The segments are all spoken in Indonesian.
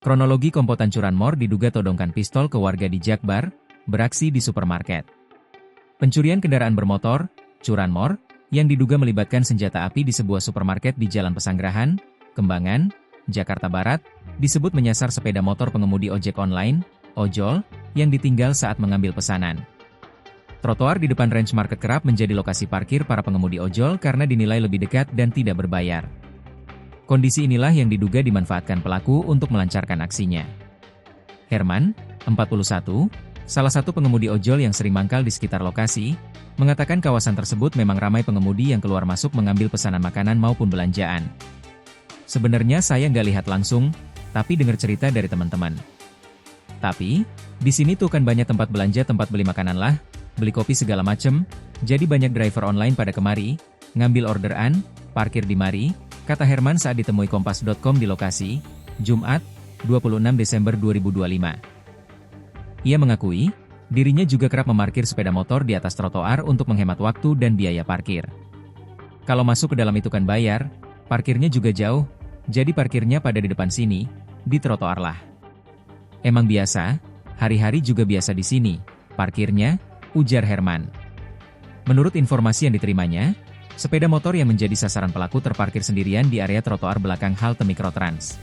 Kronologi kompotan curanmor diduga todongkan pistol ke warga di Jakbar, beraksi di supermarket. Pencurian kendaraan bermotor, curanmor, yang diduga melibatkan senjata api di sebuah supermarket di Jalan Pesanggerahan, Kembangan, Jakarta Barat, disebut menyasar sepeda motor pengemudi ojek online, ojol, yang ditinggal saat mengambil pesanan. Trotoar di depan Range Market kerap menjadi lokasi parkir para pengemudi ojol karena dinilai lebih dekat dan tidak berbayar. Kondisi inilah yang diduga dimanfaatkan pelaku untuk melancarkan aksinya. Herman, 41, salah satu pengemudi ojol yang sering mangkal di sekitar lokasi, mengatakan kawasan tersebut memang ramai pengemudi yang keluar masuk mengambil pesanan makanan maupun belanjaan. Sebenarnya saya nggak lihat langsung, tapi dengar cerita dari teman-teman. Tapi, di sini tuh kan banyak tempat belanja, tempat beli makanan lah, beli kopi segala macem, jadi banyak driver online pada kemari, ngambil orderan, parkir di mari, kata Herman saat ditemui Kompas.com di lokasi, Jumat, 26 Desember 2025. Ia mengakui, dirinya juga kerap memarkir sepeda motor di atas trotoar untuk menghemat waktu dan biaya parkir. Kalau masuk ke dalam itu kan bayar, parkirnya juga jauh, jadi parkirnya pada di depan sini, di trotoar lah. Emang biasa, hari-hari juga biasa di sini, parkirnya, ujar Herman. Menurut informasi yang diterimanya, sepeda motor yang menjadi sasaran pelaku terparkir sendirian di area trotoar belakang halte Mikrotrans.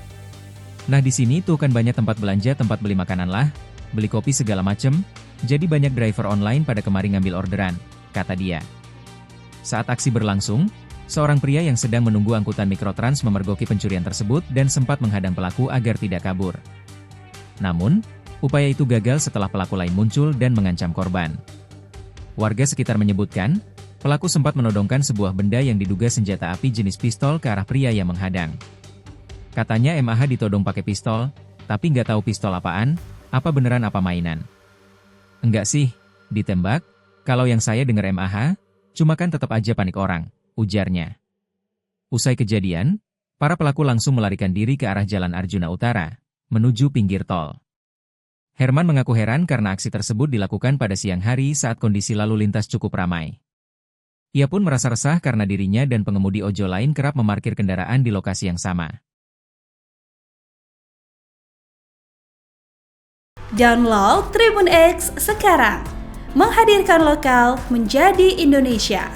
Nah di sini tuh kan banyak tempat belanja, tempat beli makanan lah, beli kopi segala macem, jadi banyak driver online pada kemari ngambil orderan, kata dia. Saat aksi berlangsung, seorang pria yang sedang menunggu angkutan Mikrotrans memergoki pencurian tersebut dan sempat menghadang pelaku agar tidak kabur. Namun, upaya itu gagal setelah pelaku lain muncul dan mengancam korban. Warga sekitar menyebutkan, pelaku sempat menodongkan sebuah benda yang diduga senjata api jenis pistol ke arah pria yang menghadang. Katanya MAH ditodong pakai pistol, tapi nggak tahu pistol apaan, apa beneran apa mainan. Enggak sih, ditembak, kalau yang saya dengar MAH, cuma kan tetap aja panik orang, ujarnya. Usai kejadian, para pelaku langsung melarikan diri ke arah Jalan Arjuna Utara, menuju pinggir tol. Herman mengaku heran karena aksi tersebut dilakukan pada siang hari saat kondisi lalu lintas cukup ramai. Ia pun merasa resah karena dirinya dan pengemudi ojol lain kerap memarkir kendaraan di lokasi yang sama. Download Tribun X sekarang, menghadirkan lokal menjadi Indonesia.